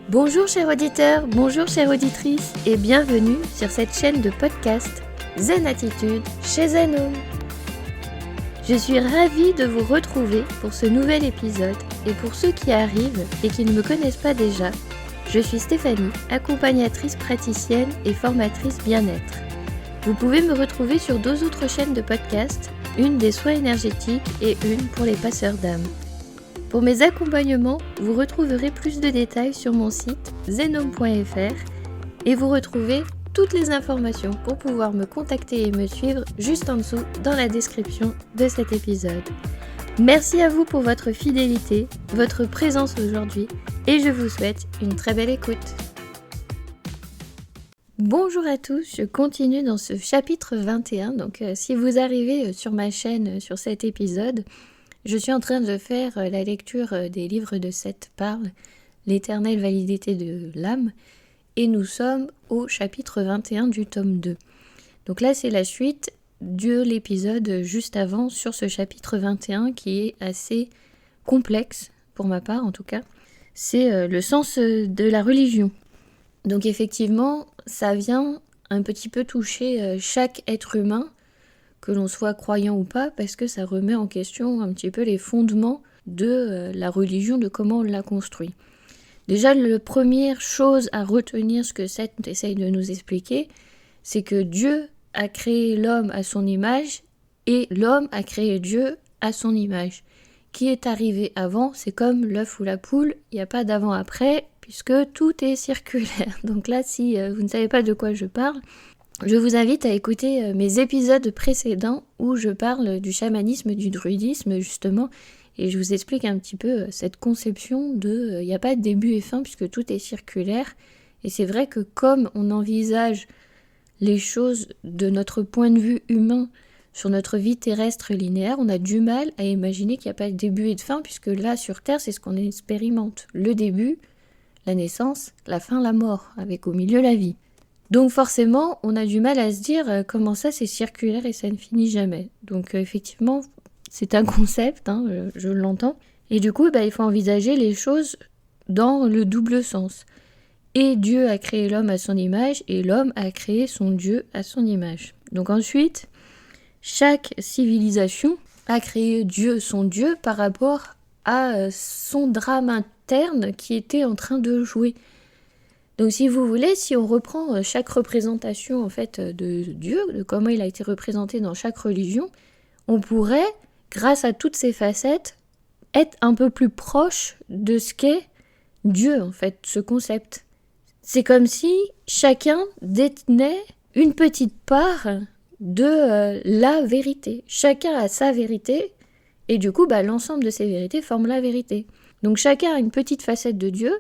Bonjour chers auditeurs, bonjour chères auditrices et bienvenue sur cette chaîne de podcast Zen Attitude chez Zen. Je suis ravie de vous retrouver pour ce nouvel épisode et pour ceux qui arrivent et qui ne me connaissent pas déjà, je suis Stéphanie, accompagnatrice praticienne et formatrice bien-être. Vous pouvez me retrouver sur 2 autres chaînes de podcast, une des soins énergétiques et une pour les passeurs d'âme. Pour mes accompagnements, vous retrouverez plus de détails sur mon site zenhome.fr et vous retrouvez toutes les informations pour pouvoir me contacter et me suivre juste en dessous dans la description de cet épisode. Merci à vous pour votre fidélité, votre présence aujourd'hui et je vous souhaite une très belle écoute. Bonjour à tous, je continue dans ce chapitre 21, donc si vous arrivez sur ma chaîne sur cet épisode, je suis en train de faire la lecture des livres de Seth Parle, l'éternelle validité de l'âme, et nous sommes au chapitre 21 du tome 2. Donc là, c'est la suite de l'épisode juste avant sur ce chapitre 21 qui est assez complexe, pour ma part en tout cas. C'est le sens de la religion. Donc effectivement, ça vient un petit peu toucher chaque être humain, que l'on soit croyant ou pas, parce que ça remet en question un petit peu les fondements de la religion, de comment on l'a construit. Déjà, la première chose à retenir, ce que Seth essaye de nous expliquer, c'est que Dieu a créé l'homme à son image et l'homme a créé Dieu à son image. Qui est arrivé avant, c'est comme l'œuf ou la poule, il n'y a pas d'avant-après, puisque tout est circulaire. Donc là, si vous ne savez pas de quoi je parle, je vous invite à écouter mes épisodes précédents où je parle du chamanisme, du druidisme justement, et je vous explique un petit peu cette conception de il n'y a pas de début et fin puisque tout est circulaire. Et c'est vrai que comme on envisage les choses de notre point de vue humain sur notre vie terrestre linéaire, on a du mal à imaginer qu'il n'y a pas de début et de fin puisque là sur Terre c'est ce qu'on expérimente. Le début, la naissance, la fin, la mort, avec au milieu la vie. Donc forcément, on a du mal à se dire comment ça c'est circulaire et ça ne finit jamais. Donc effectivement, c'est un concept, je l'entends. Et du coup, il faut envisager les choses dans le double sens. Et Dieu a créé l'homme à son image et l'homme a créé son Dieu à son image. Donc ensuite, chaque civilisation a créé Dieu, son Dieu, par rapport à son drame interne qui était en train de jouer. Donc si vous voulez, si on reprend chaque représentation en fait de Dieu, de comment il a été représenté dans chaque religion, on pourrait, grâce à toutes ces facettes, être un peu plus proche de ce qu'est Dieu en fait, ce concept. C'est comme si chacun détenait une petite part de la vérité. Chacun a sa vérité et du coup l'ensemble de ces vérités forme la vérité. Donc chacun a une petite facette de Dieu,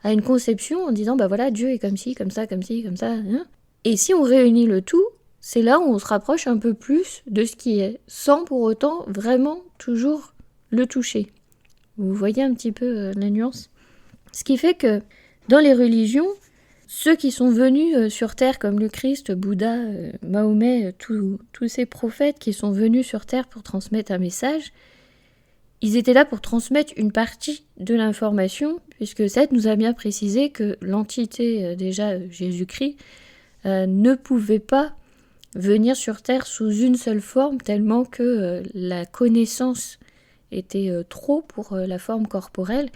à une conception en disant voilà, Dieu est comme ci, comme ça, comme ci, comme ça. Hein. Et si on réunit le tout, c'est là où on se rapproche un peu plus de ce qui est, sans pour autant vraiment toujours le toucher. Vous voyez un petit peu la nuance ? Ce qui fait que dans les religions, ceux qui sont venus sur Terre comme le Christ, Bouddha, Mahomet, tous ces prophètes qui sont venus sur Terre pour transmettre un message, ils étaient là pour transmettre une partie de l'information, puisque Seth nous a bien précisé que l'entité, déjà Jésus-Christ, ne pouvait pas venir sur Terre sous une seule forme, tellement que la connaissance était trop pour la forme corporelle.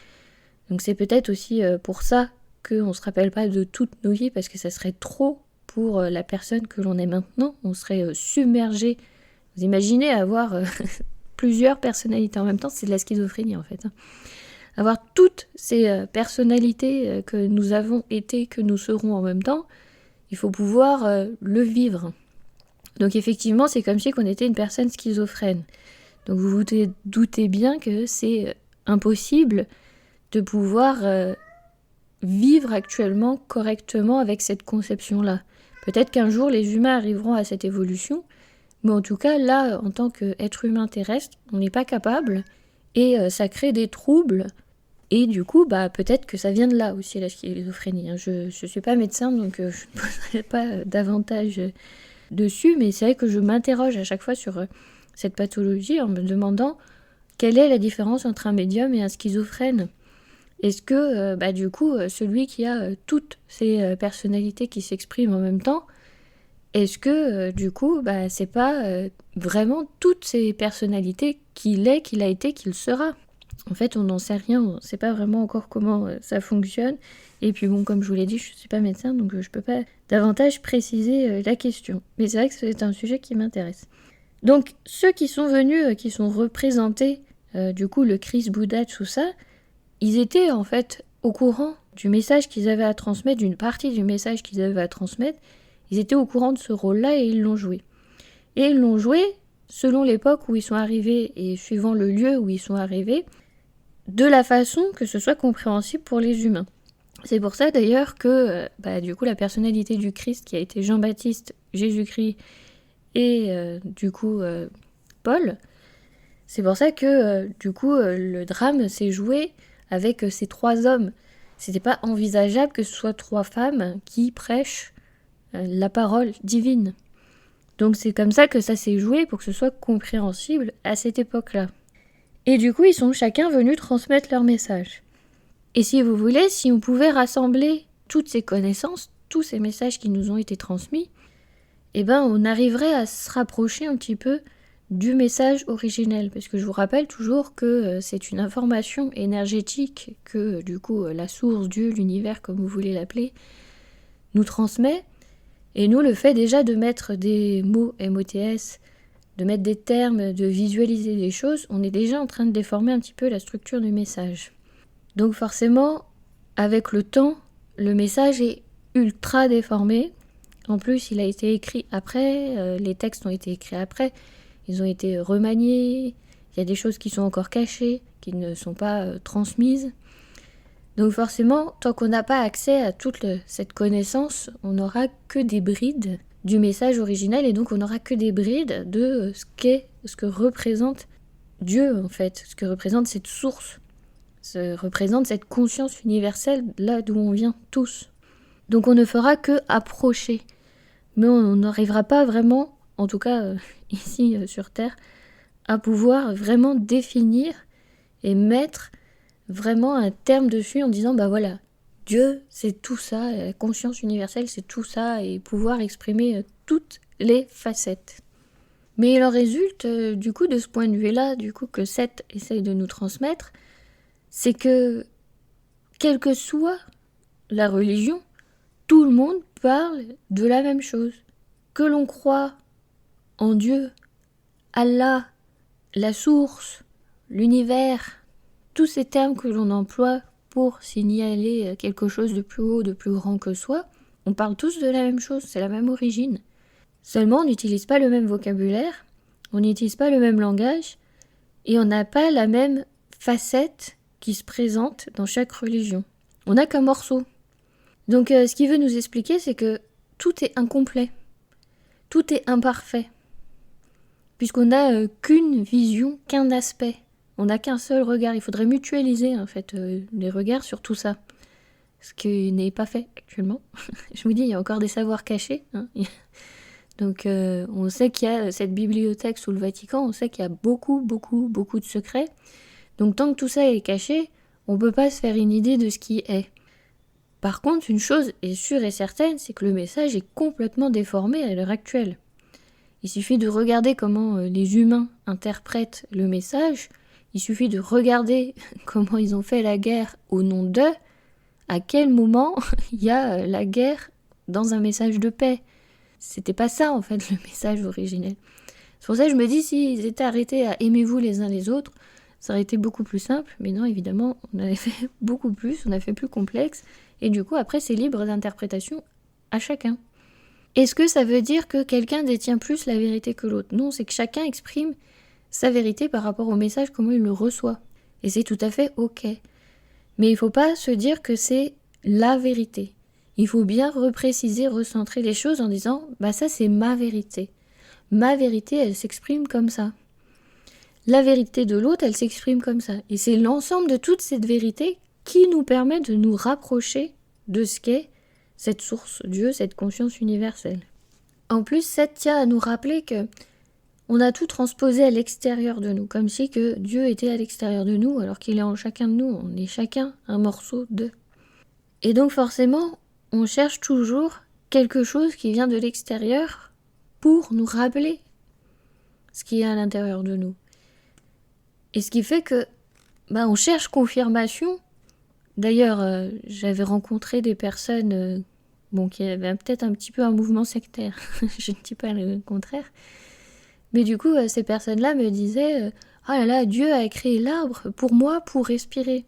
Donc c'est peut-être aussi pour ça qu'on ne se rappelle pas de toutes nos vies, parce que ça serait trop pour la personne que l'on est maintenant. On serait submergé. Vous imaginez avoir... plusieurs personnalités en même temps, c'est de la schizophrénie en fait. Avoir toutes ces personnalités que nous avons été, que nous serons en même temps, il faut pouvoir le vivre. Donc effectivement, c'est comme si on était une personne schizophrène. Donc vous vous doutez bien que c'est impossible de pouvoir vivre actuellement correctement avec cette conception-là. Peut-être qu'un jour les humains arriveront à cette évolution, mais en tout cas, là, en tant qu'être humain terrestre, on n'est pas capable et ça crée des troubles. Et du coup, peut-être que ça vient de là aussi, la schizophrénie. Je ne suis pas médecin, donc je ne poserai pas davantage dessus, mais c'est vrai que je m'interroge à chaque fois sur cette pathologie en me demandant quelle est la différence entre un médium et un schizophrène. Est-ce que, du coup, celui qui a toutes ces personnalités qui s'expriment en même temps, est-ce que, du coup, c'est pas vraiment toutes ces personnalités qu'il est, qu'il a été, qu'il sera? En fait, on n'en sait rien, on ne sait pas vraiment encore comment ça fonctionne. Et puis bon, comme je vous l'ai dit, je ne suis pas médecin, donc je ne peux pas davantage préciser la question. Mais c'est vrai que c'est un sujet qui m'intéresse. Donc, ceux qui sont venus, qui sont représentés, du coup, le Christ, Bouddha, tout ça, ils étaient en fait au courant du message qu'ils avaient à transmettre, d'une partie du message qu'ils avaient à transmettre. Ils étaient au courant de ce rôle-là et ils l'ont joué. Et ils l'ont joué selon l'époque où ils sont arrivés et suivant le lieu où ils sont arrivés, de la façon que ce soit compréhensible pour les humains. C'est pour ça d'ailleurs que du coup la personnalité du Christ qui a été Jean-Baptiste, Jésus-Christ et Paul, c'est pour ça que le drame s'est joué avec ces 3 hommes. C'était pas envisageable que ce soit 3 femmes qui prêchent la parole divine. Donc c'est comme ça que ça s'est joué pour que ce soit compréhensible à cette époque-là. Et du coup, ils sont chacun venus transmettre leur message. Et si vous voulez, si on pouvait rassembler toutes ces connaissances, tous ces messages qui nous ont été transmis, on arriverait à se rapprocher un petit peu du message originel. Parce que je vous rappelle toujours que c'est une information énergétique que, la source, Dieu, l'univers, comme vous voulez l'appeler, nous transmet. Et nous, le fait déjà de mettre des mots MOTS, de mettre des termes, de visualiser des choses, on est déjà en train de déformer un petit peu la structure du message. Donc forcément, avec le temps, le message est ultra déformé. En plus, il a été écrit après, les textes ont été écrits après, ils ont été remaniés, il y a des choses qui sont encore cachées, qui ne sont pas transmises. Donc forcément, tant qu'on n'a pas accès à toute cette connaissance, on n'aura que des brides du message originel et donc on n'aura que des brides de ce que représente Dieu en fait, ce que représente cette source, ce que représente cette conscience universelle là d'où on vient tous. Donc on ne fera que approcher, mais on n'arrivera pas vraiment, en tout cas ici sur Terre, à pouvoir vraiment définir et mettre vraiment un terme dessus en disant voilà, Dieu c'est tout ça, la conscience universelle c'est tout ça, et pouvoir exprimer toutes les facettes. Mais il en résulte de ce point de vue-là, que Seth essaye de nous transmettre, c'est que quelle que soit la religion, tout le monde parle de la même chose. Que l'on croit en Dieu, Allah, la source, l'univers, tous ces termes que l'on emploie pour signaler quelque chose de plus haut, de plus grand que soi, on parle tous de la même chose, c'est la même origine. Seulement, on n'utilise pas le même vocabulaire, on n'utilise pas le même langage, et on n'a pas la même facette qui se présente dans chaque religion. On n'a qu'un morceau. Donc ce qu'il veut nous expliquer, c'est que tout est incomplet, tout est imparfait, puisqu'on n'a qu'une vision, qu'un aspect. On n'a qu'un seul regard. Il faudrait mutualiser en fait les regards sur tout ça, ce qui n'est pas fait actuellement. Je vous dis, il y a encore des savoirs cachés. Donc on sait qu'il y a cette bibliothèque sous le Vatican, on sait qu'il y a beaucoup de secrets. Donc tant que tout ça est caché, on ne peut pas se faire une idée de ce qui est. Par contre, une chose est sûre et certaine, c'est que le message est complètement déformé à l'heure actuelle. Il suffit de regarder comment les humains interprètent le message, il suffit de regarder comment ils ont fait la guerre au nom d'eux, à quel moment il y a la guerre dans un message de paix. C'était pas ça en fait le message originel. C'est pour ça que je me dis, s'ils étaient arrêtés à aimez-vous les uns les autres, ça aurait été beaucoup plus simple, mais non, évidemment, on avait fait beaucoup plus, on a fait plus complexe, et du coup après c'est libre d'interprétation à chacun. Est-ce que ça veut dire que quelqu'un détient plus la vérité que l'autre? Non, c'est que chacun exprime sa vérité par rapport au message, comment il le reçoit. Et c'est tout à fait ok. Mais il ne faut pas se dire que c'est la vérité. Il faut bien repréciser, recentrer les choses en disant ça c'est ma vérité. Ma vérité, elle s'exprime comme ça. La vérité de l'autre, elle s'exprime comme ça. Et c'est l'ensemble de toute cette vérité qui nous permet de nous rapprocher de ce qu'est cette source, Dieu, cette conscience universelle. En plus, ça tient à nous rappeler que on a tout transposé à l'extérieur de nous, comme si que Dieu était à l'extérieur de nous, alors qu'il est en chacun de nous, on est chacun un morceau de. Et donc forcément, on cherche toujours quelque chose qui vient de l'extérieur pour nous rappeler ce qui est à l'intérieur de nous. Et ce qui fait que on cherche confirmation. D'ailleurs, j'avais rencontré des personnes qui avaient peut-être un petit peu un mouvement sectaire. Je ne dis pas le contraire. Mais du coup, ces personnes-là me disaient « Oh là là, Dieu a créé l'arbre pour moi, pour respirer. »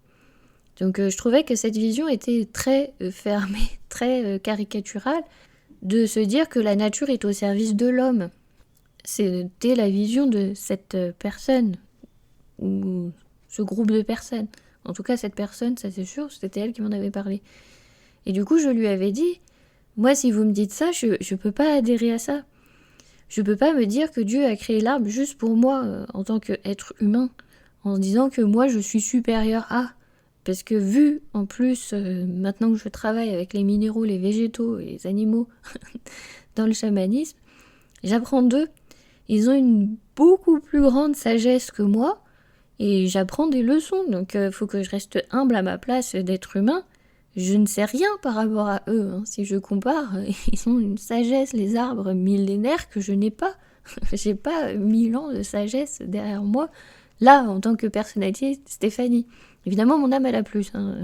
Donc je trouvais que cette vision était très fermée, très caricaturale, de se dire que la nature est au service de l'homme. C'était la vision de cette personne, ou ce groupe de personnes. En tout cas, cette personne, ça c'est sûr, c'était elle qui m'en avait parlé. Et du coup, je lui avais dit, moi, si vous me dites ça, je peux pas adhérer à ça. Je peux pas me dire que Dieu a créé l'arbre juste pour moi, en tant qu'être humain, en se disant que moi, je suis supérieur à. Parce que vu, en plus, maintenant que je travaille avec les minéraux, les végétaux et les animaux dans le chamanisme, j'apprends d'eux. Ils ont une beaucoup plus grande sagesse que moi, et j'apprends des leçons, donc faut que je reste humble à ma place d'être humain. Je ne sais rien par rapport à eux, hein. Si je compare, ils ont une sagesse, les arbres millénaires, que je n'ai pas. J'ai pas 1000 ans de sagesse derrière moi. Là, en tant que personnalité, Stéphanie. Évidemment, mon âme, elle a plus, hein.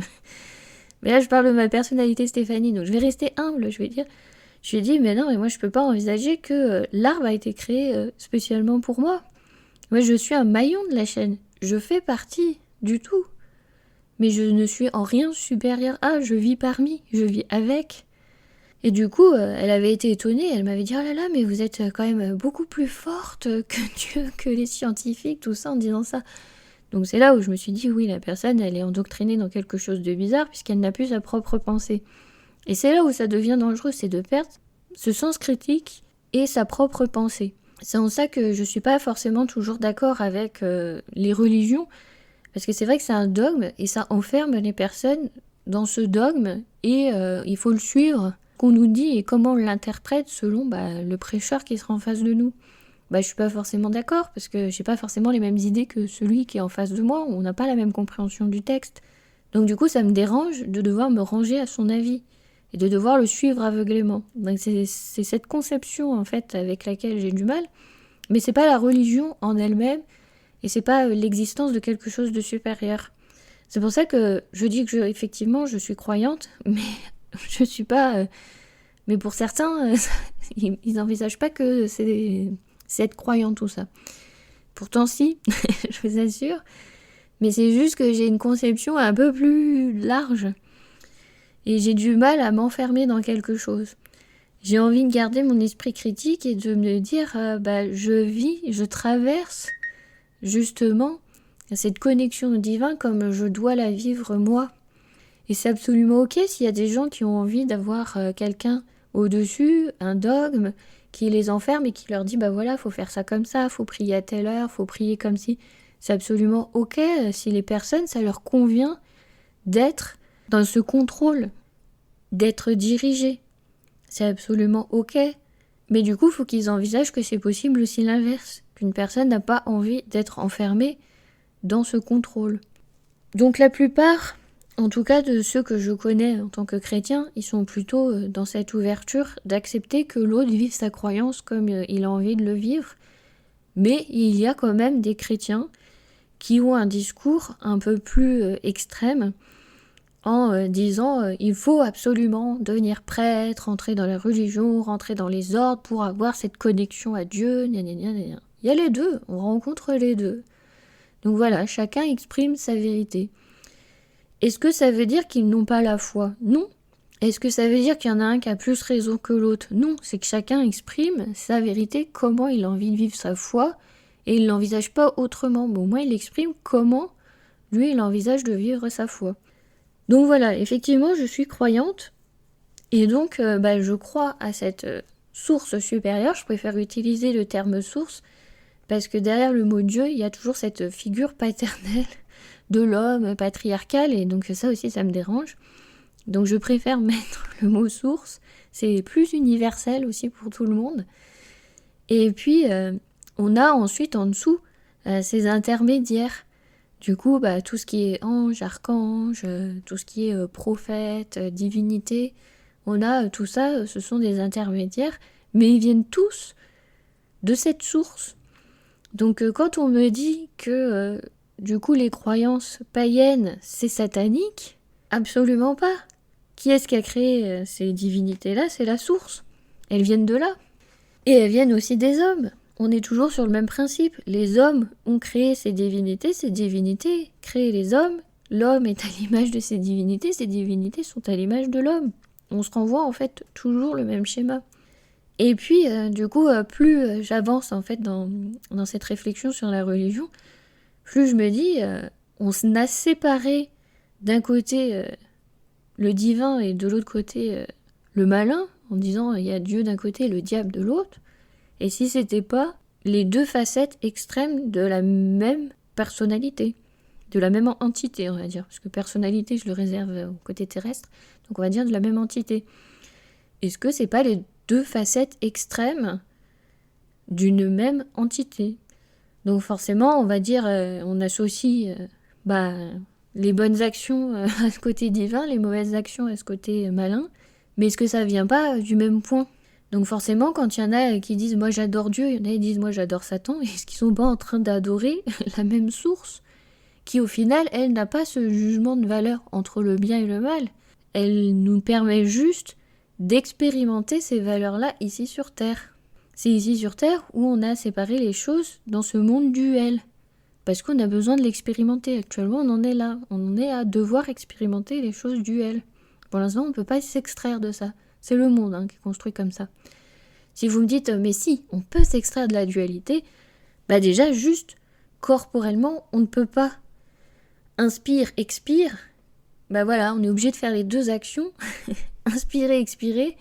Mais là, je parle de ma personnalité Stéphanie, donc je vais rester humble, je vais dire. Je lui ai dit, mais non, mais moi, je peux pas envisager que l'arbre a été créé spécialement pour moi. Moi, je suis un maillon de la chaîne. Je fais partie du tout. Mais je ne suis en rien supérieur à, je vis parmi, je vis avec. Et du coup, elle avait été étonnée, elle m'avait dit « Oh là là, mais vous êtes quand même beaucoup plus forte que Dieu, que les scientifiques, tout ça, en disant ça. » Donc c'est là où je me suis dit « Oui, la personne, elle est endoctrinée dans quelque chose de bizarre, puisqu'elle n'a plus sa propre pensée. » Et c'est là où ça devient dangereux, c'est de perdre ce sens critique et sa propre pensée. C'est en ça que je suis pas forcément toujours d'accord avec les religions, parce que c'est vrai que c'est un dogme, et ça enferme les personnes dans ce dogme, et il faut le suivre, qu'on nous dit, et comment on l'interprète selon le prêcheur qui sera en face de nous. Je suis pas forcément d'accord, parce que j'ai pas forcément les mêmes idées que celui qui est en face de moi, on n'a pas la même compréhension du texte. Donc du coup, ça me dérange de devoir me ranger à son avis, et de devoir le suivre aveuglément. Donc c'est cette conception, en fait, avec laquelle j'ai du mal, mais c'est pas la religion en elle-même, et c'est pas l'existence de quelque chose de supérieur. C'est pour ça que je dis que effectivement, je suis croyante, mais je suis pas... mais pour certains, ils n'envisagent pas que c'est être croyant, tout ça. Pourtant, si, je vous assure. Mais c'est juste que j'ai une conception un peu plus large. Et j'ai du mal à m'enfermer dans quelque chose. J'ai envie de garder mon esprit critique et de me dire, je vis, je traverse justement cette connexion au divin comme je dois la vivre moi. Et c'est absolument ok s'il y a des gens qui ont envie d'avoir quelqu'un au-dessus, un dogme, qui les enferme et qui leur dit voilà, faut faire ça comme ça, faut prier à telle heure, faut prier comme si. C'est absolument ok si les personnes, ça leur convient d'être dans ce contrôle, d'être dirigés. C'est absolument ok. Mais du coup, il faut qu'ils envisagent que c'est possible aussi l'inverse, qu'une personne n'a pas envie d'être enfermée dans ce contrôle. Donc la plupart, en tout cas de ceux que je connais en tant que chrétiens, ils sont plutôt dans cette ouverture d'accepter que l'autre vive sa croyance comme il a envie de le vivre. Mais il y a quand même des chrétiens qui ont un discours un peu plus extrême, en disant il faut absolument devenir prêtre, rentrer dans la religion, rentrer dans les ordres pour avoir cette connexion à Dieu, gna gna gna gna. Il y a les deux, on rencontre les deux. Donc voilà, chacun exprime sa vérité. Est-ce que ça veut dire qu'ils n'ont pas la foi? Non. Est-ce que ça veut dire qu'il y en a un qui a plus raison que l'autre? Non, c'est que chacun exprime sa vérité, comment il a envie de vivre sa foi, et il ne l'envisage pas autrement. Mais au moins, il exprime comment lui, il envisage de vivre sa foi. Donc voilà, effectivement, je suis croyante, et donc je crois à cette source supérieure. Je préfère utiliser le terme source, parce que derrière le mot Dieu, il y a toujours cette figure paternelle de l'homme patriarcal, et donc ça aussi, ça me dérange. Donc je préfère mettre le mot source, c'est plus universel aussi pour tout le monde. Et puis, On a ensuite en dessous ces intermédiaires. Du coup, tout ce qui est ange, archange, tout ce qui est prophète, divinité, on a tout ça, ce sont des intermédiaires, mais ils viennent tous de cette source. Donc quand on me dit que du coup les croyances païennes c'est satanique, absolument pas. Qui est-ce qui a créé ces divinités-là? C'est la source. Elles viennent de là. Et elles viennent aussi des hommes. On est toujours sur le même principe. Les hommes ont créé ces divinités créent les hommes. L'homme est à l'image de ces divinités sont à l'image de l'homme. On se renvoie en fait toujours le même schéma. Et puis, du coup, plus j'avance en fait dans cette réflexion sur la religion, plus je me dis, on a séparé d'un côté le divin et de l'autre côté le malin, en disant il y a Dieu d'un côté et le diable de l'autre. Et si c'était pas les deux facettes extrêmes de la même personnalité, de la même entité, on va dire, parce que personnalité, je le réserve au côté terrestre, donc on va dire de la même entité. Est-ce que c'est pas les deux facettes extrêmes d'une même entité? Donc forcément, on va dire, on associe les bonnes actions à ce côté divin, les mauvaises actions à ce côté malin, mais est-ce que ça vient pas du même point? Donc forcément, quand il y en a qui disent « moi j'adore Dieu », il y en a qui disent « moi j'adore Satan », est-ce qu'ils sont pas en train d'adorer la même source qui au final, elle n'a pas ce jugement de valeur entre le bien et le mal. Elle nous permet juste d'expérimenter ces valeurs-là ici sur Terre. C'est ici sur Terre où on a séparé les choses dans ce monde duel. Parce qu'on a besoin de l'expérimenter. Actuellement, on en est là. On en est à devoir expérimenter les choses duel. Pour l'instant, on ne peut pas s'extraire de ça. C'est le monde qui est construit comme ça. Si vous me dites, mais si, on peut s'extraire de la dualité, déjà, juste, corporellement, on ne peut pas. Inspire, expire, on est obligé de faire les deux actions, inspirer, expirer,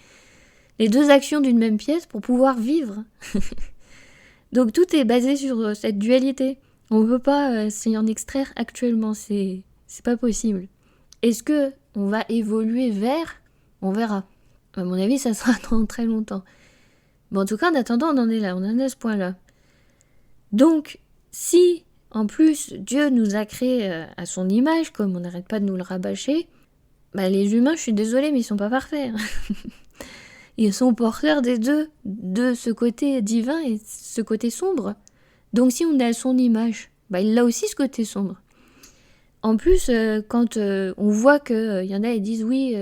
les deux actions d'une même pièce pour pouvoir vivre. Donc tout est basé sur cette dualité. On ne peut pas s'y en extraire actuellement, c'est pas possible. Est-ce que on va évoluer vers? On verra. À mon avis, ça sera dans très longtemps. Mais en tout cas, en attendant, on en est là, on en est à ce point-là. Donc, si en plus Dieu nous a créés à son image, comme on n'arrête pas de nous le rabâcher, les humains, je suis désolée, mais ils sont pas parfaits. Ils sont porteurs des deux, de ce côté divin et ce côté sombre. Donc si on a son image, il a aussi ce côté sombre. En plus, quand on voit qu'il y en a, ils disent oui,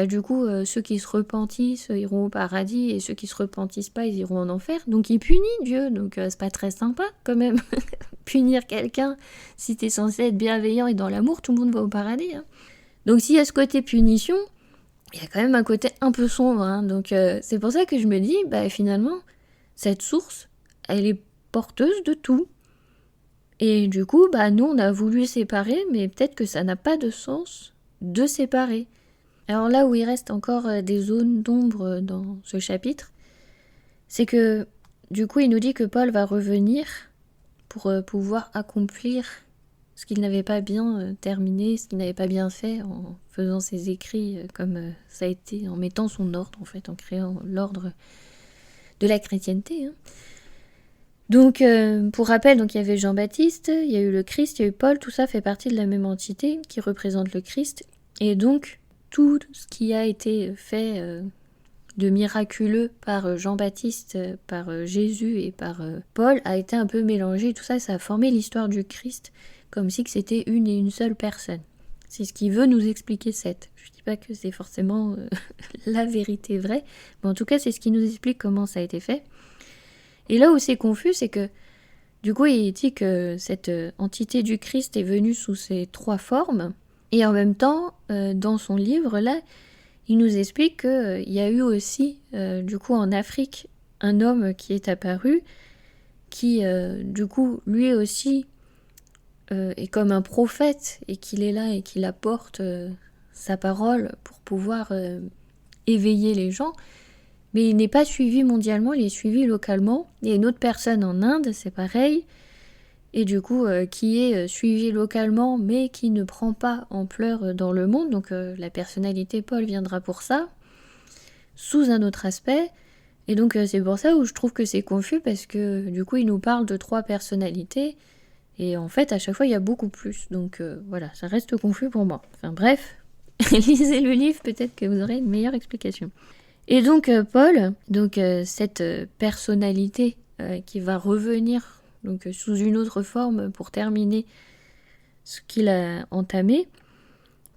du coup, ceux qui se repentissent iront au paradis et ceux qui se repentissent pas, ils iront en enfer. Donc il punit Dieu, donc c'est pas très sympa quand même. Punir quelqu'un, si t'es censé être bienveillant et dans l'amour, tout le monde va au paradis. Donc s'il y a ce côté punition, il y a quand même un côté un peu sombre. Donc c'est pour ça que je me dis, finalement, cette source, elle est porteuse de tout. Et du coup, nous, on a voulu séparer, mais peut-être que ça n'a pas de sens de séparer. Alors là où il reste encore des zones d'ombre dans ce chapitre, c'est que du coup, il nous dit que Paul va revenir pour pouvoir accomplir ce qu'il n'avait pas bien terminé, ce qu'il n'avait pas bien fait en faisant ses écrits comme ça a été, en mettant son ordre en fait, en créant l'ordre de la chrétienté. Donc, pour rappel, il y avait Jean-Baptiste, il y a eu le Christ, il y a eu Paul, tout ça fait partie de la même entité qui représente le Christ. Et donc, tout ce qui a été fait de miraculeux par Jean-Baptiste, par Jésus et par Paul a été un peu mélangé. Tout ça, ça a formé l'histoire du Christ, comme si que c'était une et une seule personne. C'est ce qui veut nous expliquer Seth. Je ne dis pas que c'est forcément la vérité vraie, mais en tout cas, c'est ce qui nous explique comment ça a été fait. Et là où c'est confus, c'est que, du coup, il dit que cette entité du Christ est venue sous ces trois formes, et en même temps, dans son livre-là, il nous explique qu'il y a eu aussi, du coup, en Afrique, un homme qui est apparu, qui, du coup, lui aussi, est comme un prophète, et qu'il est là et qu'il apporte sa parole pour pouvoir éveiller les gens. Mais il n'est pas suivi mondialement, il est suivi localement. Il y a une autre personne en Inde, c'est pareil, et du coup qui est suivi localement, mais qui ne prend pas ampleur dans le monde. Donc la personnalité Paul viendra pour ça, sous un autre aspect. Et donc c'est pour ça où je trouve que c'est confus, parce que du coup il nous parle de 3 personnalités, et en fait à chaque fois il y a beaucoup plus. Donc voilà, ça reste confus pour moi. Enfin bref, lisez le livre, peut-être que vous aurez une meilleure explication. Et donc Paul, cette personnalité qui va revenir donc sous une autre forme pour terminer ce qu'il a entamé,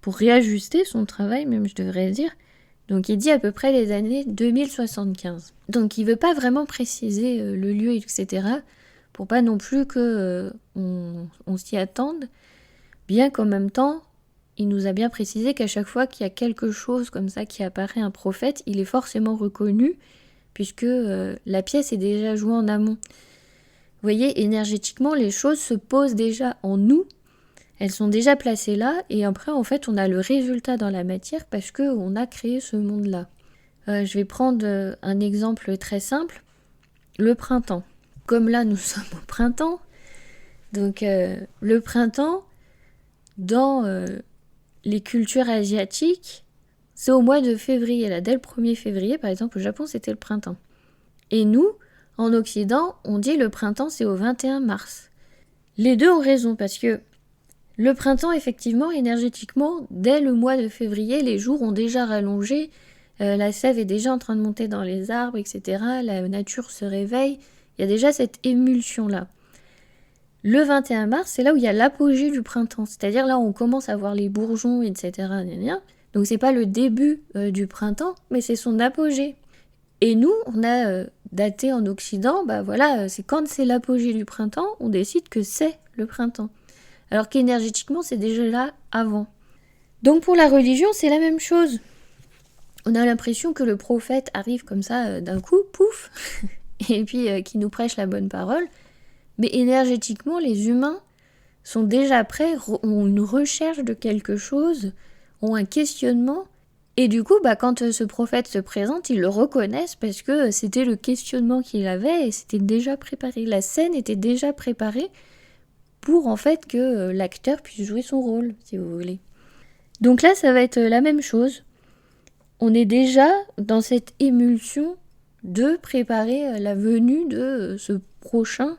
pour réajuster son travail même, je devrais dire. Donc il dit à peu près les années 2075. Donc il veut pas vraiment préciser le lieu, etc. pour pas non plus que on s'y attende, bien qu'en même temps, il nous a bien précisé qu'à chaque fois qu'il y a quelque chose comme ça qui apparaît, un prophète, il est forcément reconnu, puisque la pièce est déjà jouée en amont. Vous voyez, énergétiquement, les choses se posent déjà en nous, elles sont déjà placées là, et après, en fait, on a le résultat dans la matière parce qu'on a créé ce monde-là. Je vais prendre un exemple très simple, le printemps. Comme là, nous sommes au printemps, donc le printemps, dans les cultures asiatiques, c'est au mois de février. Là, dès le 1er février, par exemple, au Japon, c'était le printemps. Et nous, en Occident, on dit le printemps, c'est au 21 mars. Les deux ont raison, parce que le printemps, effectivement, énergétiquement, dès le mois de février, les jours ont déjà rallongé, la sève est déjà en train de monter dans les arbres, etc. La nature se réveille, il y a déjà cette émulsion-là. Le 21 mars, c'est là où il y a l'apogée du printemps, c'est-à-dire là où on commence à voir les bourgeons, etc. Donc c'est pas le début du printemps, mais c'est son apogée. Et nous, on a daté en Occident, c'est quand c'est l'apogée du printemps, on décide que c'est le printemps. Alors qu'énergétiquement, c'est déjà là avant. Donc pour la religion, c'est la même chose. On a l'impression que le prophète arrive comme ça d'un coup, pouf, et puis qui nous prêche la bonne parole. Mais énergétiquement, les humains sont déjà prêts, ont une recherche de quelque chose, ont un questionnement. Et du coup, quand ce prophète se présente, ils le reconnaissent parce que c'était le questionnement qu'il avait et c'était déjà préparé. La scène était déjà préparée pour en fait que l'acteur puisse jouer son rôle, si vous voulez. Donc là, ça va être la même chose. On est déjà dans cette émulsion de préparer la venue de ce prochain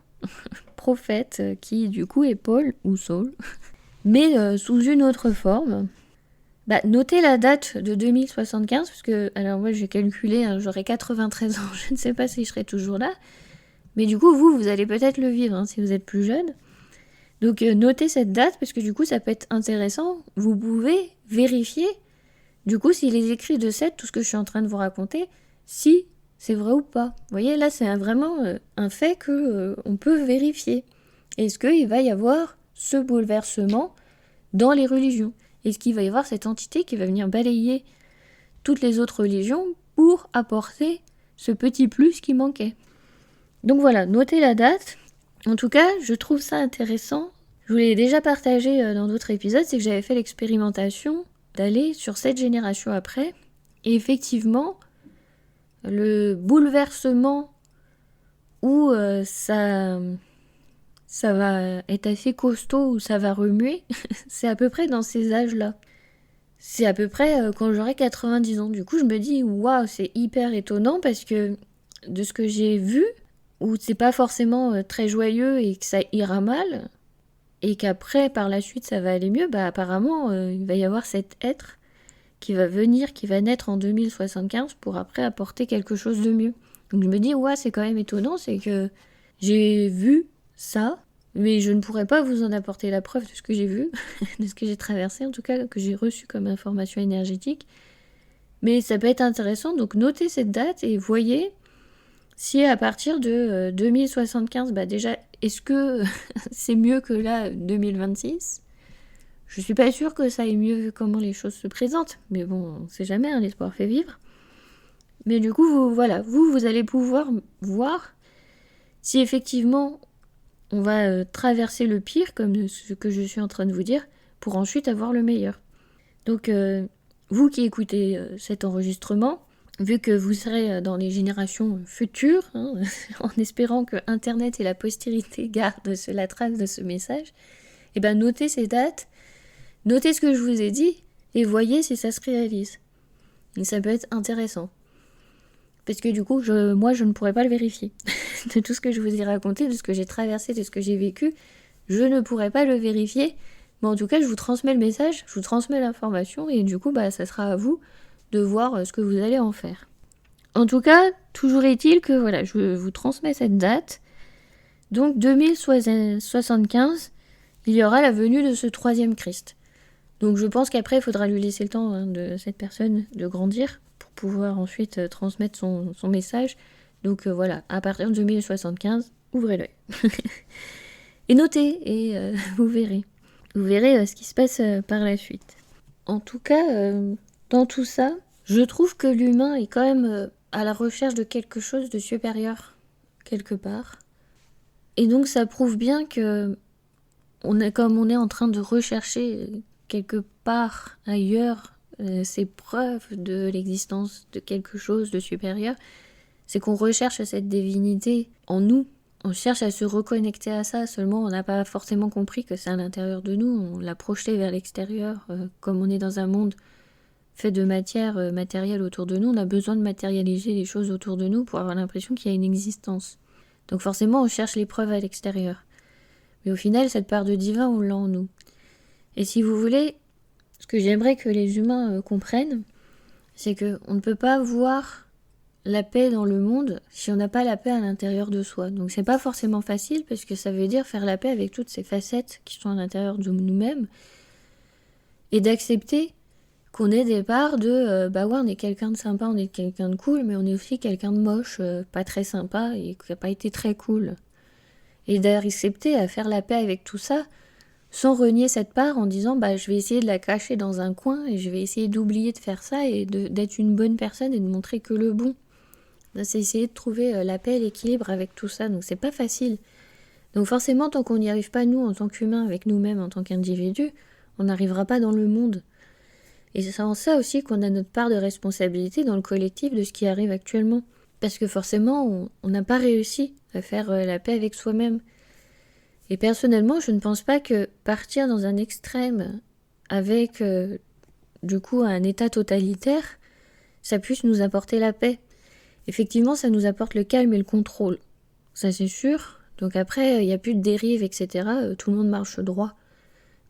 prophète qui du coup est Paul ou Saul, mais sous une autre forme. Notez la date de 2075, parce que, alors moi j'ai calculé, j'aurai 93 ans, je ne sais pas si je serai toujours là, mais du coup vous allez peut-être le vivre si vous êtes plus jeune. Donc notez cette date, parce que du coup ça peut être intéressant, vous pouvez vérifier, du coup si les écrits de Seth, tout ce que je suis en train de vous raconter, si c'est vrai ou pas. Vous voyez, là c'est vraiment un fait qu'on peut vérifier. Est-ce qu'il va y avoir ce bouleversement dans les religions ? Est-ce qu'il va y avoir cette entité qui va venir balayer toutes les autres religions pour apporter ce petit plus qui manquait ? Donc voilà, notez la date. En tout cas, je trouve ça intéressant. Je vous l'ai déjà partagé dans d'autres épisodes, c'est que j'avais fait l'expérimentation d'aller sur 7 générations après. Et effectivement, le bouleversement où ça va être assez costaud, où ça va remuer, c'est à peu près dans ces âges-là. C'est à peu près quand j'aurai 90 ans. Du coup, je me dis, waouh, c'est hyper étonnant parce que de ce que j'ai vu, où c'est pas forcément très joyeux et que ça ira mal, et qu'après, par la suite, ça va aller mieux, apparemment, il va y avoir cet être qui va venir, qui va naître en 2075 pour après apporter quelque chose de mieux. Donc je me dis, c'est quand même étonnant, c'est que j'ai vu ça, mais je ne pourrais pas vous en apporter la preuve de ce que j'ai vu, de ce que j'ai traversé, en tout cas, que j'ai reçu comme information énergétique. Mais ça peut être intéressant, donc notez cette date et voyez si à partir de 2075, déjà, est-ce que c'est mieux que là, 2026 ? Je suis pas sûre que ça aille mieux vu comment les choses se présentent, mais bon, on sait jamais, l'espoir fait vivre. Mais du coup, vous allez pouvoir voir si effectivement on va traverser le pire, comme ce que je suis en train de vous dire, pour ensuite avoir le meilleur. Donc, vous qui écoutez cet enregistrement, vu que vous serez dans les générations futures, en espérant que Internet et la postérité gardent la trace de ce message, notez ces dates, notez ce que je vous ai dit, et voyez si ça se réalise. Et ça peut être intéressant. Parce que du coup, moi, je ne pourrais pas le vérifier. De tout ce que je vous ai raconté, de ce que j'ai traversé, de ce que j'ai vécu, je ne pourrais pas le vérifier. Mais en tout cas, je vous transmets le message, je vous transmets l'information, et du coup, ça sera à vous de voir ce que vous allez en faire. En tout cas, toujours est-il que voilà, je vous transmets cette date. Donc 2075, il y aura la venue de ce troisième Christ. Donc je pense qu'après, il faudra lui laisser le temps de cette personne de grandir pour pouvoir ensuite transmettre son message. Donc voilà, à partir de 2075, ouvrez l'œil. Et notez, et vous verrez. Vous verrez ce qui se passe par la suite. En tout cas, dans tout ça, je trouve que l'humain est quand même à la recherche de quelque chose de supérieur, quelque part. Et donc ça prouve bien que comme on est en train de rechercher quelque part ailleurs ces preuves de l'existence de quelque chose de supérieur, c'est qu'on recherche cette divinité en nous. On cherche à se reconnecter à ça, seulement on n'a pas forcément compris que c'est à l'intérieur de nous, on l'a projeté vers l'extérieur, comme on est dans un monde fait de matière matérielle autour de nous, on a besoin de matérialiser les choses autour de nous pour avoir l'impression qu'il y a une existence. Donc forcément on cherche les preuves à l'extérieur. Mais au final, cette part de divin, on l'a en nous. Et si vous voulez, ce que j'aimerais que les humains comprennent, c'est qu'on ne peut pas voir la paix dans le monde si on n'a pas la paix à l'intérieur de soi. Donc c'est pas forcément facile parce que ça veut dire faire la paix avec toutes ces facettes qui sont à l'intérieur de nous-mêmes et d'accepter qu'on ait des parts de ouais, on est quelqu'un de sympa, on est quelqu'un de cool, mais on est aussi quelqu'un de moche, pas très sympa et qui n'a pas été très cool. Et d'accepter à faire la paix avec tout ça sans renier cette part en disant je vais essayer de la cacher dans un coin et je vais essayer d'oublier de faire ça et d'être une bonne personne et de montrer que le bon. C'est essayer de trouver la paix et l'équilibre avec tout ça, donc c'est pas facile. Donc forcément, tant qu'on n'y arrive pas nous en tant qu'humains, avec nous-mêmes en tant qu'individus, on n'arrivera pas dans le monde. Et c'est en ça aussi qu'on a notre part de responsabilité dans le collectif de ce qui arrive actuellement. Parce que forcément, on n'a pas réussi à faire la paix avec soi-même. Et personnellement, je ne pense pas que partir dans un extrême avec, du coup, un état totalitaire, ça puisse nous apporter la paix. Effectivement, ça nous apporte le calme et le contrôle. Ça, c'est sûr. Donc après, il n'y a plus de dérives, etc. Tout le monde marche droit.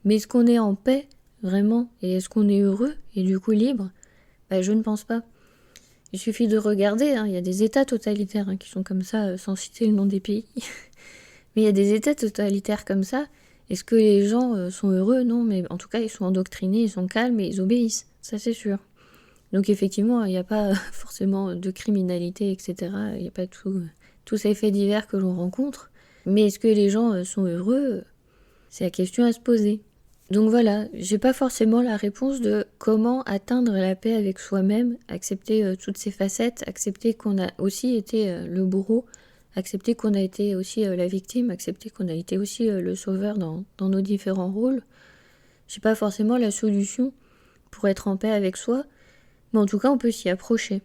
Mais est-ce qu'on est en paix, vraiment? Et est-ce qu'on est heureux et du coup libre? Je ne pense pas. Il suffit de regarder, il y a des états totalitaires qui sont comme ça, sans citer le nom des pays. Mais il y a des états totalitaires comme ça. Est-ce que les gens sont heureux? Non, mais en tout cas, ils sont endoctrinés, ils sont calmes et ils obéissent. Ça, c'est sûr. Donc effectivement, il n'y a pas forcément de criminalité, etc. Il n'y a pas tous ces faits divers que l'on rencontre. Mais est-ce que les gens sont heureux? C'est la question à se poser. Donc voilà, j'ai pas forcément la réponse de comment atteindre la paix avec soi-même, accepter toutes ces facettes, accepter qu'on a aussi été le bourreau, accepter qu'on a été aussi la victime, accepter qu'on a été aussi le sauveur dans nos différents rôles. J'ai pas forcément la solution pour être en paix avec soi, mais en tout cas on peut s'y approcher.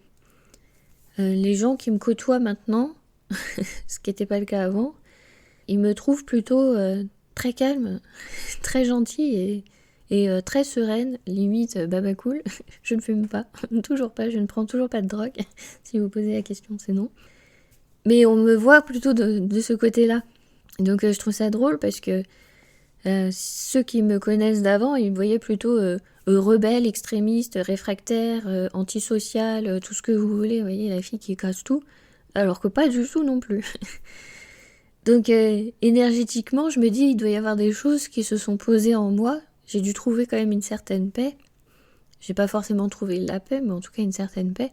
Les gens qui me côtoient maintenant, ce qui n'était pas le cas avant, ils me trouvent plutôt très calme, très gentille et très sereine, limite baba cool. Je ne fume pas, toujours pas, je ne prends toujours pas de drogue. Si vous posez la question, c'est non. Mais on me voit plutôt de ce côté-là. Donc je trouve ça drôle parce que ceux qui me connaissent d'avant, ils me voyaient plutôt rebelle, extrémiste, réfractaire, antisociale, tout ce que vous voulez, vous voyez, la fille qui casse tout. Alors que pas du tout non plus. Donc énergétiquement, je me dis, il doit y avoir des choses qui se sont posées en moi. J'ai dû trouver quand même une certaine paix. J'ai pas forcément trouvé la paix, mais en tout cas une certaine paix.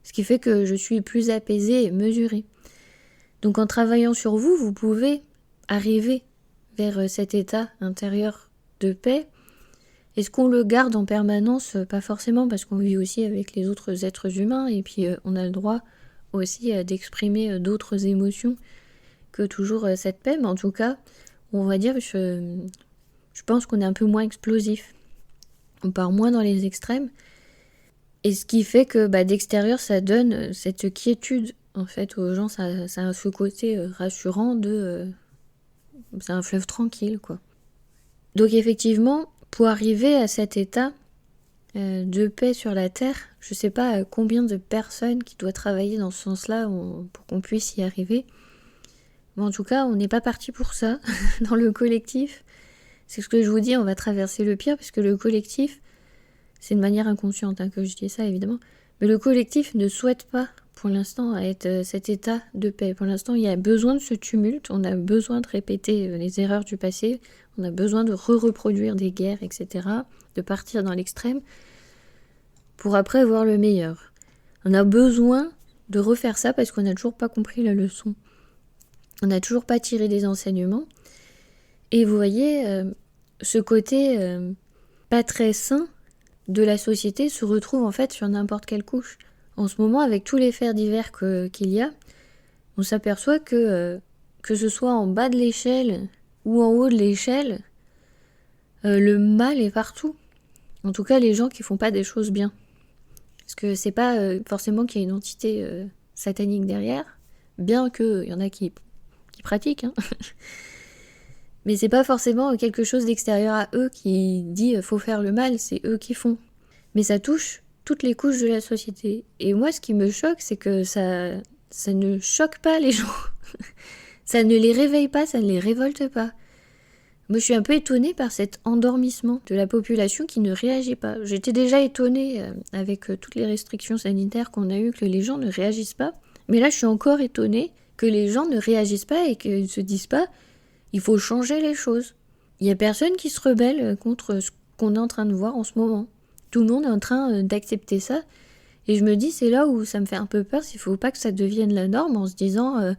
Ce qui fait que je suis plus apaisée et mesurée. Donc en travaillant sur vous, vous pouvez arriver vers cet état intérieur de paix. Est-ce qu'on le garde en permanence? Pas forcément, parce qu'on vit aussi avec les autres êtres humains, et puis on a le droit aussi d'exprimer d'autres émotions que toujours cette paix, mais en tout cas, on va dire, je pense qu'on est un peu moins explosif. On part moins dans les extrêmes. Et ce qui fait que d'extérieur, ça donne cette quiétude, en fait, aux gens. Ça a ce côté rassurant de... c'est un fleuve tranquille, quoi. Donc effectivement, pour arriver à cet état, de paix sur la Terre. Je sais pas combien de personnes qui doivent travailler dans ce sens-là pour qu'on puisse y arriver. Mais en tout cas, on n'est pas parti pour ça dans le collectif. C'est ce que je vous dis, on va traverser le pire, parce que le collectif, c'est de manière inconsciente que je dis ça évidemment, mais le collectif ne souhaite pas pour l'instant être cet état de paix. Pour l'instant, il y a besoin de ce tumulte, on a besoin de répéter les erreurs du passé, on a besoin de reproduire des guerres, etc., de partir dans l'extrême, pour après voir le meilleur. On a besoin de refaire ça parce qu'on n'a toujours pas compris la leçon. On n'a toujours pas tiré des enseignements. Et vous voyez, ce côté pas très sain de la société se retrouve en fait sur n'importe quelle couche. En ce moment, avec tous les faits divers qu'il y a, on s'aperçoit que ce soit en bas de l'échelle ou en haut de l'échelle, le mal est partout. En tout cas, les gens qui font pas des choses bien. Parce que c'est pas forcément qu'il y a une entité satanique derrière, bien qu'il y en a qui pratiquent, mais c'est pas forcément quelque chose d'extérieur à eux qui dit faut faire le mal, c'est eux qui font. Mais ça touche toutes les couches de la société. Et moi, ce qui me choque, c'est que ça ne choque pas les gens. Ça ne les réveille pas, ça ne les révolte pas. Moi, je suis un peu étonnée par cet endormissement de la population qui ne réagit pas. J'étais déjà étonnée avec toutes les restrictions sanitaires qu'on a eues, que les gens ne réagissent pas. Mais là, je suis encore étonnée que les gens ne réagissent pas et qu'ils ne se disent pas il faut changer les choses. Il n'y a personne qui se rebelle contre ce qu'on est en train de voir en ce moment. Tout le monde est en train d'accepter ça. Et je me dis, c'est là où ça me fait un peu peur, s'il ne faut pas que ça devienne la norme en se disant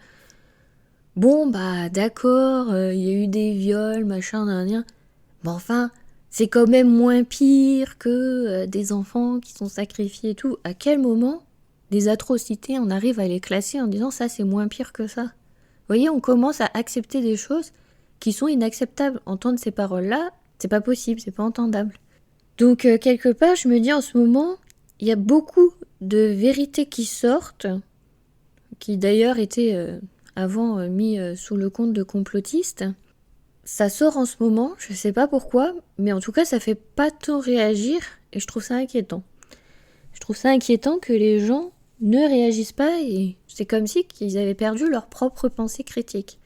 bon, bah d'accord, il y a eu des viols, machin, nan. Mais enfin, c'est quand même moins pire que des enfants qui sont sacrifiés et tout. À quel moment des atrocités, on arrive à les classer en disant ça, c'est moins pire que ça? Vous voyez, on commence à accepter des choses qui sont inacceptables. Entendre ces paroles-là, c'est pas possible, c'est pas entendable. Donc, quelque part, je me dis en ce moment, il y a beaucoup de vérités qui sortent, qui d'ailleurs étaient avant mis sous le compte de complotistes. Ça sort en ce moment, je sais pas pourquoi, mais en tout cas, ça fait pas tant réagir, et je trouve ça inquiétant. Je trouve ça inquiétant que les gens ne réagissent pas, et c'est comme si qu'ils avaient perdu leur propre pensée critique.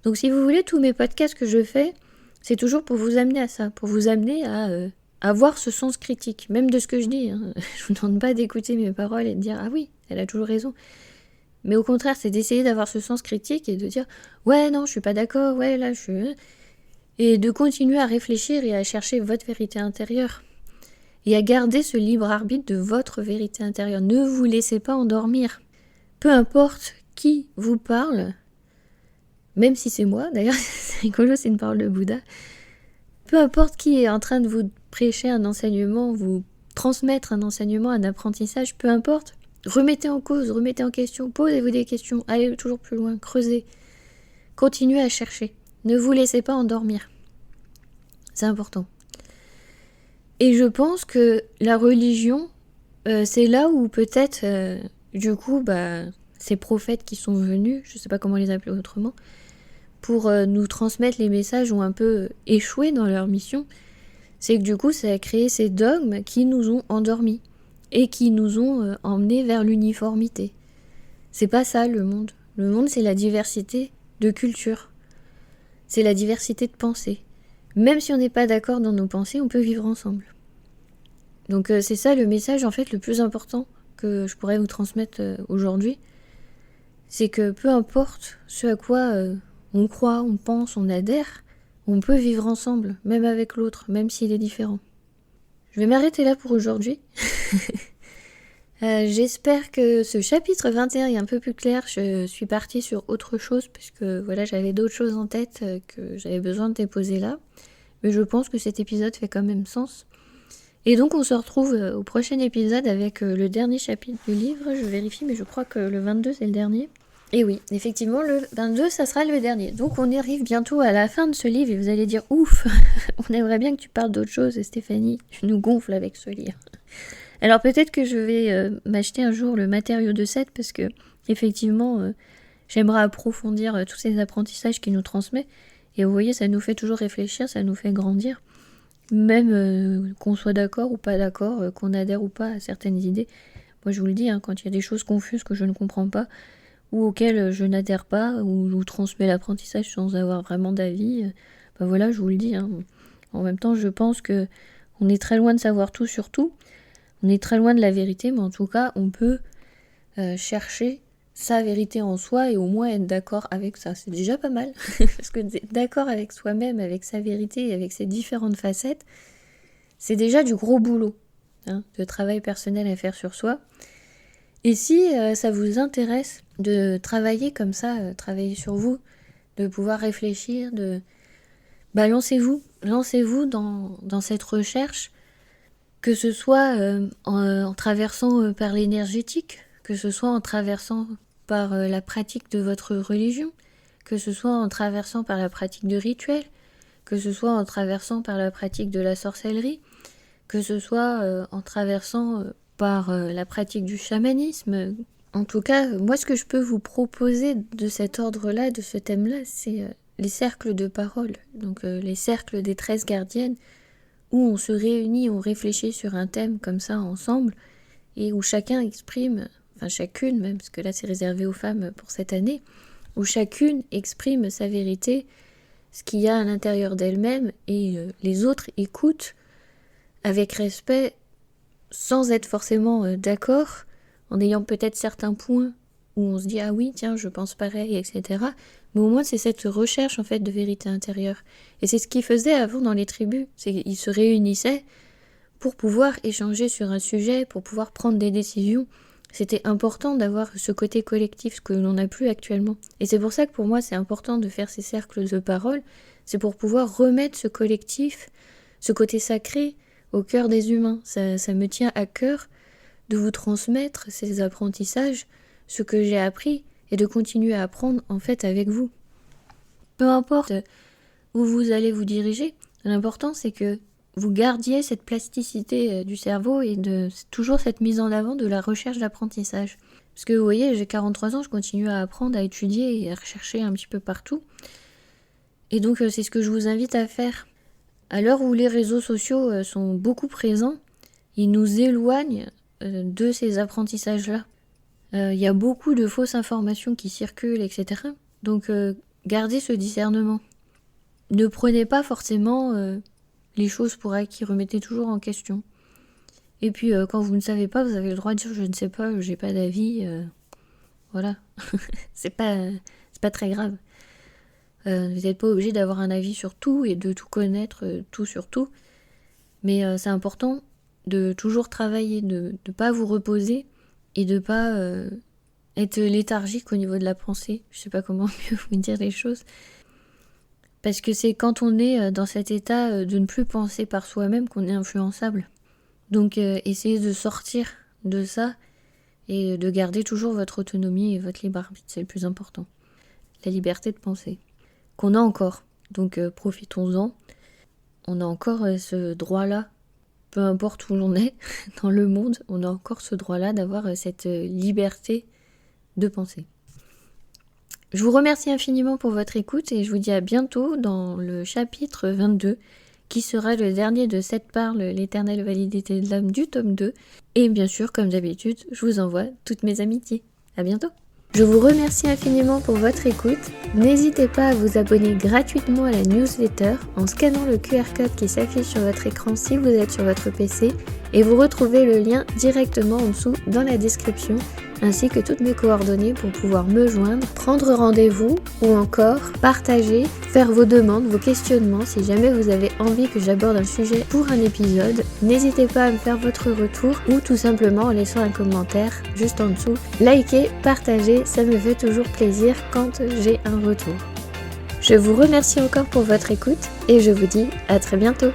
Donc si vous voulez, tous mes podcasts que je fais, c'est toujours pour vous amener à ça, pour vous amener à avoir ce sens critique, même de ce que je dis. Je vous demande pas d'écouter mes paroles et de dire « Ah oui, elle a toujours raison ». Mais au contraire, c'est d'essayer d'avoir ce sens critique et de dire « Ouais, non, je suis pas d'accord, ouais, là, je suis... » Et de continuer à réfléchir et à chercher votre vérité intérieure. Et à garder ce libre arbitre de votre vérité intérieure. Ne vous laissez pas endormir. Peu importe qui vous parle, même si c'est moi, d'ailleurs, c'est rigolo, c'est une parole de Bouddha. Peu importe qui est en train de vous prêcher un enseignement, vous transmettre un enseignement, un apprentissage, peu importe, remettez en cause, remettez en question, posez-vous des questions, allez toujours plus loin, creusez. Continuez à chercher. Ne vous laissez pas endormir. C'est important. Et je pense que la religion, c'est là où peut-être, du coup, ces prophètes qui sont venus, je ne sais pas comment les appeler autrement, pour nous transmettre les messages ont un peu échoué dans leur mission. C'est que du coup, ça a créé ces dogmes qui nous ont endormis et qui nous ont emmenés vers l'uniformité. C'est pas ça le monde. Le monde, c'est la diversité de culture. C'est la diversité de pensée. Même si on n'est pas d'accord dans nos pensées, on peut vivre ensemble. Donc c'est ça le message en fait le plus important que je pourrais vous transmettre aujourd'hui. C'est que peu importe ce à quoi on croit, on pense, on adhère, on peut vivre ensemble, même avec l'autre, même s'il est différent. Je vais m'arrêter là pour aujourd'hui. J'espère que ce chapitre 21 est un peu plus clair. Je suis partie sur autre chose parce que voilà, j'avais d'autres choses en tête que j'avais besoin de déposer là. Mais je pense que cet épisode fait quand même sens. Et donc on se retrouve au prochain épisode avec le dernier chapitre du livre. Je vérifie, mais je crois que le 22 c'est le dernier. Et oui, effectivement, le 22 ça sera le dernier. Donc on arrive bientôt à la fin de ce livre et vous allez dire ouf, on aimerait bien que tu parles d'autre chose, Stéphanie. Tu nous gonfles avec ce livre. Alors peut-être que je vais m'acheter un jour le matériau de 7 parce que effectivement j'aimerais approfondir tous ces apprentissages qu'il nous transmet. Et vous voyez, ça nous fait toujours réfléchir, ça nous fait grandir. même qu'on soit d'accord ou pas d'accord, qu'on adhère ou pas à certaines idées. Moi je vous le dis, quand il y a des choses confuses que je ne comprends pas, ou auxquelles je n'adhère pas, ou je vous transmets l'apprentissage sans avoir vraiment d'avis, voilà, je vous le dis. En même temps, je pense que on est très loin de savoir tout sur tout, on est très loin de la vérité, mais en tout cas, on peut chercher sa vérité en soi et au moins être d'accord avec ça. C'est déjà pas mal, parce que d'être d'accord avec soi-même, avec sa vérité et avec ses différentes facettes, c'est déjà du gros boulot, de travail personnel à faire sur soi. Et si ça vous intéresse de travailler comme ça, travailler sur vous, de pouvoir réfléchir, lancez-vous dans cette recherche, que ce soit en traversant par l'énergétique, que ce soit en traversant par la pratique de votre religion, que ce soit en traversant par la pratique de rituels, que ce soit en traversant par la pratique de la sorcellerie, que ce soit en traversant par la pratique du chamanisme. En tout cas, moi ce que je peux vous proposer de cet ordre-là, de ce thème-là, c'est les cercles de parole, donc les cercles des 13 gardiennes, où on se réunit, on réfléchit sur un thème comme ça ensemble, et où chacun exprime, enfin chacune même, parce que là c'est réservé aux femmes pour cette année, où chacune exprime sa vérité, ce qu'il y a à l'intérieur d'elle-même, et les autres écoutent avec respect, sans être forcément d'accord, en ayant peut-être certains points où on se dit « Ah oui, tiens, je pense pareil, etc. » Mais au moins, c'est cette recherche en fait de vérité intérieure. Et c'est ce qu'ils faisaient avant dans les tribus. Ils se réunissaient pour pouvoir échanger sur un sujet, pour pouvoir prendre des décisions. C'était important d'avoir ce côté collectif, ce que l'on n'a plus actuellement. Et c'est pour ça que pour moi, c'est important de faire ces cercles de parole. C'est pour pouvoir remettre ce collectif, ce côté sacré, au cœur des humains. Ça me tient à cœur de vous transmettre ces apprentissages, ce que j'ai appris, et de continuer à apprendre en fait avec vous. Peu importe où vous allez vous diriger, l'important c'est que vous gardiez cette plasticité du cerveau et toujours cette mise en avant de la recherche d'apprentissage. Parce que vous voyez, j'ai 43 ans, je continue à apprendre, à étudier et à rechercher un petit peu partout. Et donc c'est ce que je vous invite à faire. À l'heure où les réseaux sociaux sont beaucoup présents, ils nous éloignent de ces apprentissages-là. Il y a beaucoup de fausses informations qui circulent, etc. Donc gardez ce discernement. Ne prenez pas forcément les choses pour acquis, remettez toujours en question. Et puis quand vous ne savez pas, vous avez le droit de dire je ne sais pas, j'ai pas d'avis. Voilà. c'est pas très grave. Vous n'êtes pas obligé d'avoir un avis sur tout et de tout connaître, tout sur tout. Mais c'est important de toujours travailler, de ne pas vous reposer et de ne pas être léthargique au niveau de la pensée. Je ne sais pas comment mieux vous dire les choses. Parce que c'est quand on est dans cet état de ne plus penser par soi-même qu'on est influençable. Donc essayez de sortir de ça et de garder toujours votre autonomie et votre libre arbitre, c'est le plus important. La liberté de penser, qu'on a encore. Donc profitons-en. On a encore ce droit-là, peu importe où l'on est dans le monde, on a encore ce droit-là d'avoir cette liberté de penser. Je vous remercie infiniment pour votre écoute et je vous dis à bientôt dans le chapitre 22 qui sera le dernier de cette parle, l'éternelle validité de l'âme du tome 2. Et bien sûr, comme d'habitude, je vous envoie toutes mes amitiés. À bientôt. Je vous remercie infiniment pour votre écoute. N'hésitez pas à vous abonner gratuitement à la newsletter en scannant le QR code qui s'affiche sur votre écran si vous êtes sur votre PC et vous retrouvez le lien directement en dessous dans la description ainsi que toutes mes coordonnées pour pouvoir me joindre, prendre rendez-vous ou encore partager, faire vos demandes, vos questionnements. Si jamais vous avez envie que j'aborde un sujet pour un épisode, n'hésitez pas à me faire votre retour ou tout simplement en laissant un commentaire juste en dessous. Likez, partagez, ça me fait toujours plaisir quand j'ai un retour. Je vous remercie encore pour votre écoute et je vous dis à très bientôt.